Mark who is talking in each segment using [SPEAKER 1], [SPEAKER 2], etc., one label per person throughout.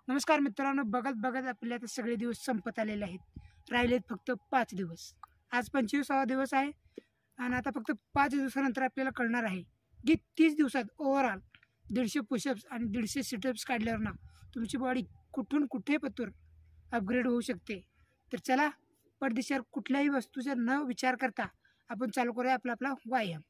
[SPEAKER 1] नमस्कार मित्रांनो, बघत बघत आपले आता सगळे दिवस संपत आलेले आहेत. राहिलेत फक्त 5 दिवस. आज 25वा दिवस आहे आणि आता फक्त 5 दिवसानंतर आपल्याला कळणार आहे की 30 दिवसात ओव्हरऑल 150 पुशअप्स आणि 150 सिटअप्स काढल्यावर ना तुमची बॉडी कुठून कुठे पतूर अपग्रेड होऊ शकते. तर चला, पटदिशीवर कुठल्याही वस्तूचा न विचार करता आपण चालू करूया आपला व्यायाम.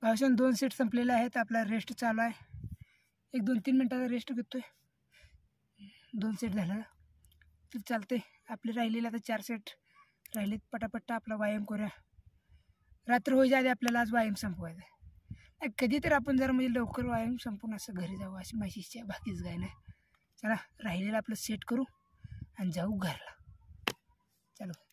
[SPEAKER 1] भाषण 2 सेट संपलेले आहेत. आपला रेस्ट चालू आहे. 1-2-3 मिनिटाचा रेस्ट घेतोय. 2 सेट झालं तर चालते. आपले राहिलेले आता 4 सेट राहिलेत. पटापट्टा आपला व्यायाम करूया. रात्र होईच्या आधी आपल्याला आज व्यायाम संपवायचा आहे. कधी तर आपण जरा म्हणजे लवकर व्यायाम संपून असं घरी जाऊ अशी माझी इच्छा आहे. बाकीच काय नाही. चला, राहिलेलं आपलं सेट करू आणि जाऊ घरला. चलो.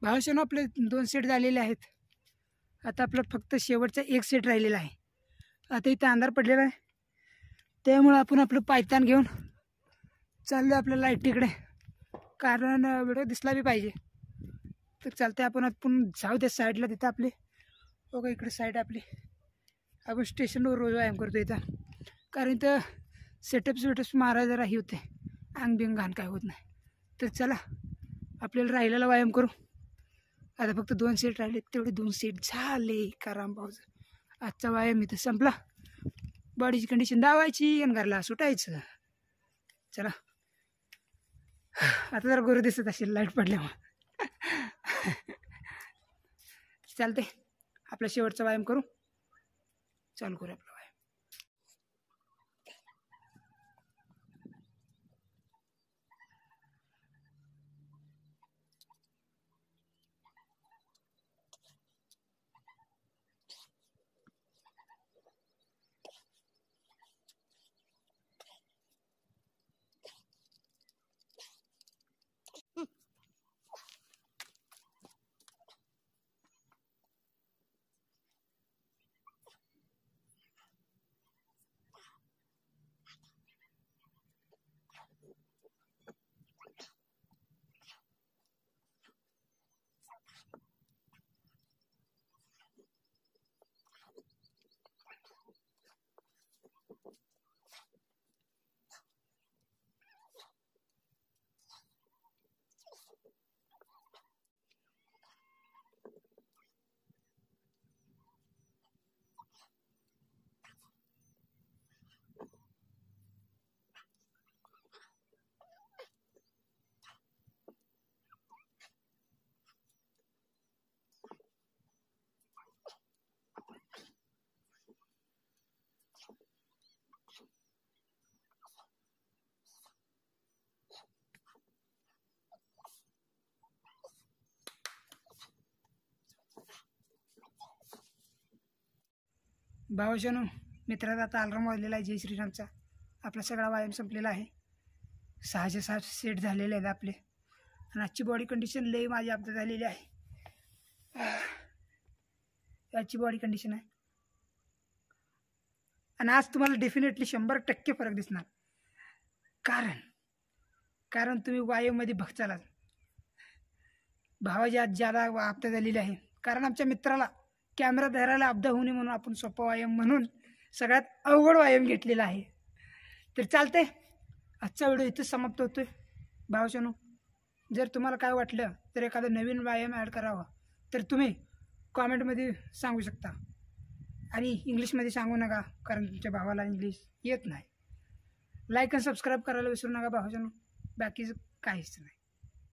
[SPEAKER 1] भाषण आपले 2 सेट झालेले आहेत. आता आपलं फक्त शेवटचा 1 सेट राहिलेला आहे. आता इथं अंधार पडलेला आहे, त्यामुळं आपण आपलं पायतान घेऊन चाललो आपल्या लाईटीकडे, कारण व्हिडिओ दिसला बी पाहिजे. तर चालते, आपण जाऊ त्या साईडला. तिथं आपली बघा, इकडे साईड आपली. आपण स्टेशनवर रोज व्यायाम करतो इथं, कारण इथं सेटअप्स मारायला जरा ही होते, अंग बिंग घाण काय होत नाही. तर चला, आपल्याला राहिलेला व्यायाम करू. आता फक्त 2 सेट राहिले, तेवढे 2 सेट झाले. कारण भाऊचं आजचा व्यायाम इथं संपला. बॉडीची कंडिशन दावायची आणि घरला सुटायचं. चला, आता जरा गोरं दिसत असेल लाईट पडल्यामुळे. चालते, आपला शेवटचा व्यायाम करू. चालू करू आपला व्यायाम. भावाच्यानं मित्राचा आता अलार्म वाजलेला आहे जय श्रीरामचा. आपला सगळा व्यायाम संपलेला आहे. 6 सेट झालेले आहेत आपले. आणि आजची बॉडी कंडिशन लई माझी अपडेट झालेली आहे. आजची बॉडी कंडिशन आहे. आणि आज तुम्हाला डेफिनेटली 100% फरक दिसणार. कारण तुम्ही व्यायाममध्ये बघचाल. भावाची आज ज्यादा अपडेट झालेली आहे. कारण आमच्या मित्राला कॅमेरा धरायला अपदा होऊ नये म्हणून आपण सोपा व्यायाम म्हणून सगळ्यात अवघड व्यायाम घेतलेला आहे. तर चालतंय, आजचा व्हिडिओ इथंच समाप्त होतोय. भावाच्यानो, जर तुम्हाला काय वाटलं तर एखादा नवीन व्यायाम ॲड करावा तर तुम्ही कॉमेंटमध्ये सांगू शकता. आणि इंग्लिशमध्ये सांगू नका, कारण तुमच्या भावाला इंग्लिश येत नाही. लाईक आणि सबस्क्राईब करायला विसरू नका भावाच्यानो. बाकीचं काहीच नाही.